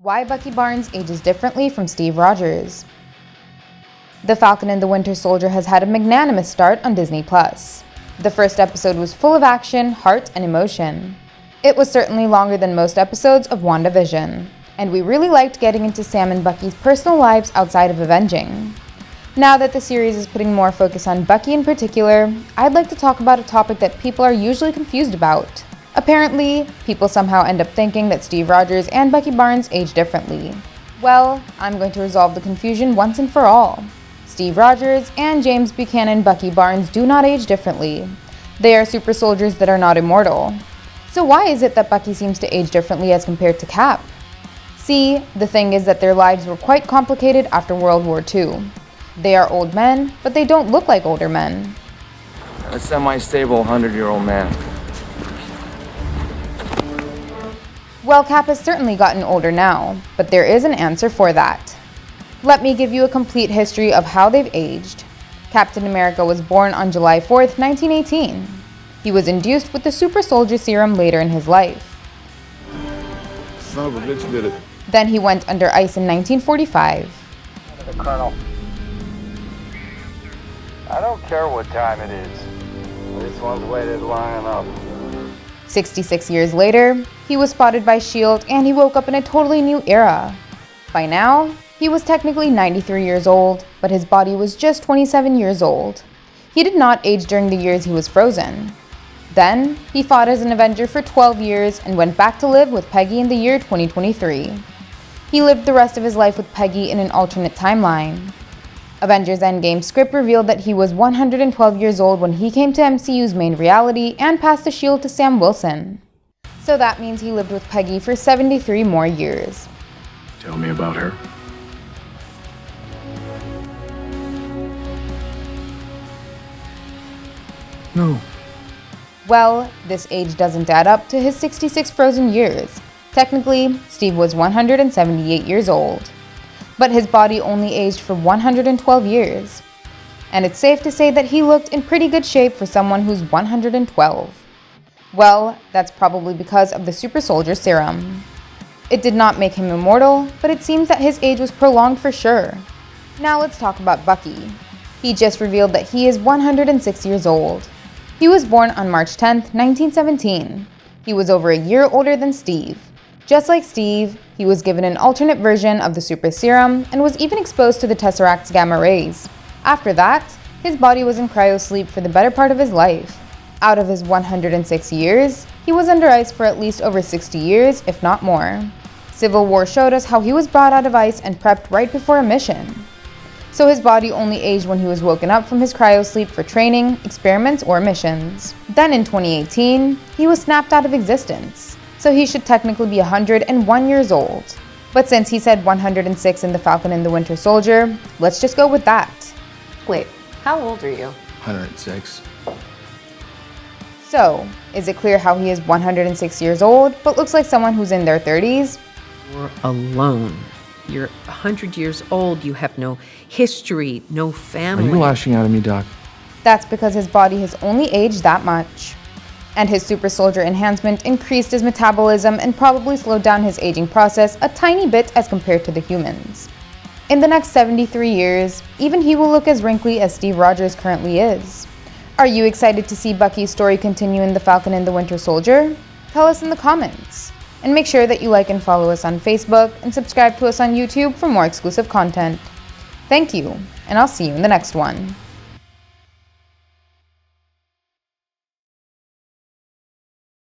Why Bucky Barnes ages differently from Steve Rogers. The Falcon and the Winter Soldier has had a magnanimous start on Disney+. The first episode was full of action, heart, and emotion. It was certainly longer than most episodes of WandaVision, and we really liked getting into Sam and Bucky's personal lives outside of avenging. Now that the series is putting more focus on Bucky in particular, I'd like to talk about a topic that people are usually confused about. Apparently, people somehow end up thinking that Steve Rogers and Bucky Barnes age differently. Well, I'm going to resolve the confusion once and for all. Steve Rogers and James Buchanan Bucky Barnes do not age differently. They are super soldiers that are not immortal. So why is it that Bucky seems to age differently as compared to Cap? See, the thing is that their lives were quite complicated after World War II. They are old men, but they don't look like older men. A semi-stable 100-year-old man. Well, Cap has certainly gotten older now, but there is an answer for that. Let me give you a complete history of how they've aged. Captain America was born on July 4th, 1918. He was induced with the super soldier serum later in his life. Son of a bitch did it. Then he went under ice in 1945. The Colonel. I don't care what time it is. This one's waited long enough. 66 years later, he was spotted by S.H.I.E.L.D. and he woke up in a totally new era. By now, he was technically 93 years old, but his body was just 27 years old. He did not age during the years he was frozen. Then, he fought as an Avenger for 12 years and went back to live with Peggy in the year 2023. He lived the rest of his life with Peggy in an alternate timeline. Avengers Endgame script revealed that he was 112 years old when he came to MCU's main reality and passed the shield to Sam Wilson. So that means he lived with Peggy for 73 more years. Tell me about her. No. Well, this age doesn't add up to his 66 frozen years. Technically, Steve was 178 years old. But his body only aged for 112 years. And it's safe to say that he looked in pretty good shape for someone who's 112. Well, that's probably because of the super soldier serum. It did not make him immortal, but it seems that his age was prolonged for sure. Now let's talk about Bucky. He just revealed that he is 106 years old. He was born on March 10th, 1917. He was over a year older than Steve. Just like Steve, he was given an alternate version of the super serum and was even exposed to the Tesseract's gamma rays. After that, his body was in cryosleep for the better part of his life. Out of his 106 years, he was under ice for at least over 60 years, if not more. Civil War showed us how he was brought out of ice and prepped right before a mission. So his body only aged when he was woken up from his cryosleep for training, experiments, or missions. Then in 2018, he was snapped out of existence. So he should technically be 101 years old. But since he said 106 in The Falcon and the Winter Soldier, let's just go with that. Wait, how old are you? 106. So, is it clear how he is 106 years old, but looks like someone who's in their 30s? You're alone. You're 100 years old. You have no history, no Are family. you lashing out at me, Doc? That's because his body has only aged that much. And his super soldier enhancement increased his metabolism and probably slowed down his aging process a tiny bit as compared to the humans. In the next 73 years, even he will look as wrinkly as Steve Rogers currently is. Are you excited to see Bucky's story continue in The Falcon and the Winter Soldier? Tell us in the comments. And make sure that you like and follow us on Facebook and subscribe to us on YouTube for more exclusive content. Thank you, and I'll see you in the next one.